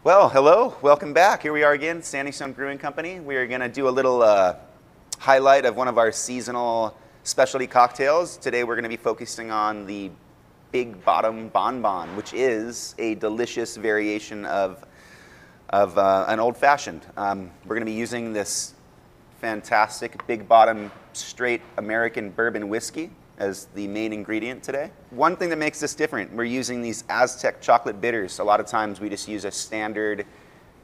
Well, hello, welcome back. Here we are again, Standing Stone Brewing Company. We are going to do a little highlight of one of our seasonal specialty cocktails. Today we're going to be focusing on the Big Bottom Bonbon, which is a delicious variation of an old-fashioned. We're going to be using this fantastic Big Bottom straight American bourbon whiskey as the main ingredient today. One thing that makes this different, we're using these Aztec chocolate bitters. A lot of times we just use a standard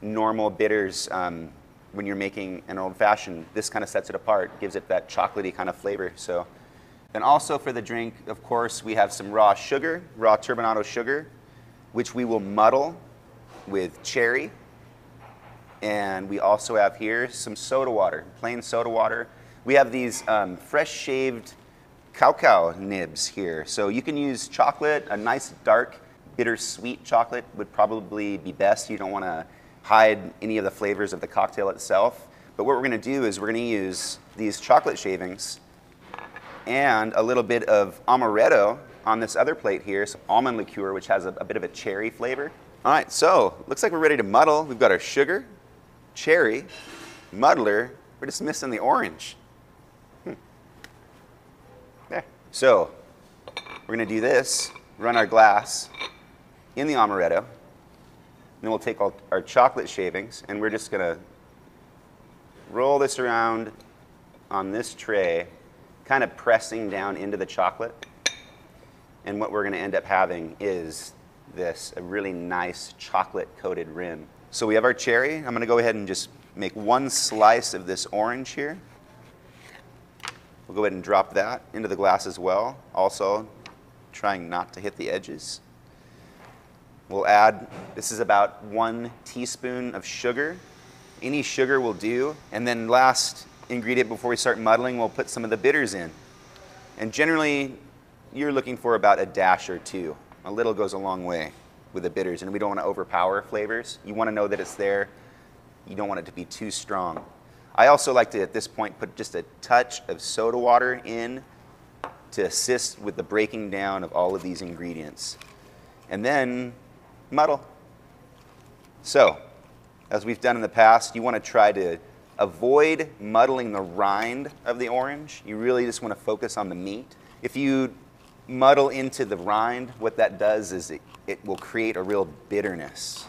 normal bitters when you're making an old-fashioned. This kind of sets it apart, gives it that chocolatey kind of flavor. So, and also for the drink, of course, we have some raw sugar, raw turbinado sugar, which we will muddle with cherry. And we also have here some soda water, plain soda water. We have these fresh shaved cacao nibs here. So you can use chocolate, a nice dark bittersweet chocolate would probably be best. You don't want to hide any of the flavors of the cocktail itself. But what we're going to do is we're going to use these chocolate shavings and a little bit of amaretto on this other plate here, some almond liqueur, which has a bit of a cherry flavor. All right, so looks like we're ready to muddle. We've got our sugar, cherry, muddler. We're just missing the orange. There. So we're going to do this, run our glass in the amaretto, and then we'll take our chocolate shavings, and we're just going to roll this around on this tray, kind of pressing down into the chocolate. And what we're going to end up having is a really nice chocolate-coated rim. So we have our cherry. I'm going to go ahead and just make one slice of this orange here. We'll go ahead and drop that into the glass as well, also trying not to hit the edges. We'll add, this is about 1 teaspoon of sugar. Any sugar will do. And then last ingredient before we start muddling, we'll put some of the bitters in. And generally, you're looking for about a dash or two. A little goes a long way with the bitters, and we don't want to overpower flavors. You want to know that it's there. You don't want it to be too strong. I also like to, at this point, put just a touch of soda water in to assist with the breaking down of all of these ingredients. And then muddle. So, as we've done in the past, you want to try to avoid muddling the rind of the orange. You really just want to focus on the meat. If you muddle into the rind, what that does is it will create a real bitterness,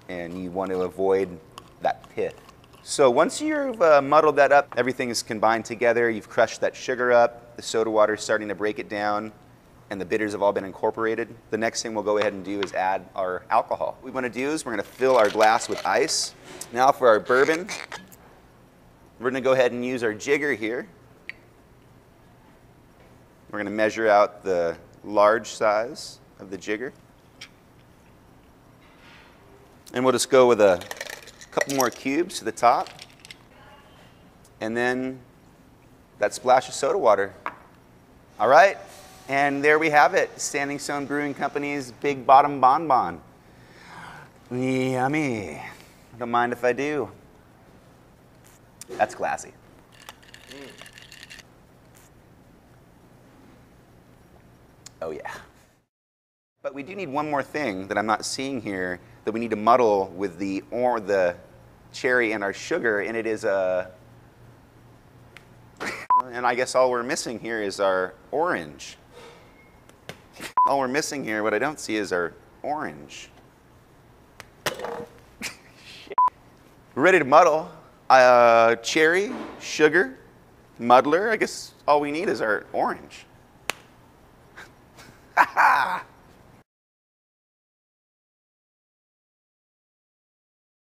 and you want to avoid that pith. So once you've muddled that up, everything is combined together, you've crushed that sugar up, the soda water is starting to break it down, and the bitters have all been incorporated. The next thing we'll go ahead and do is add our alcohol. What we want to do is we're going to fill our glass with ice. Now for our bourbon, we're going to go ahead and use our jigger here. We're going to measure out the large size of the jigger. And we'll just go with a couple more cubes to the top. And then that splash of soda water. All right, and there we have it. Standing Stone Brewing Company's Big Bottom Bonbon. Yummy. Don't mind if I do. That's classy. Oh yeah. But we do need one more thing that I'm not seeing here that we need to muddle with the cherry and our sugar, and it is and I guess all we're missing here is our orange. All we're missing here, what I don't see is our orange. We're ready to muddle. Cherry, sugar, muddler, I guess all we need is our orange.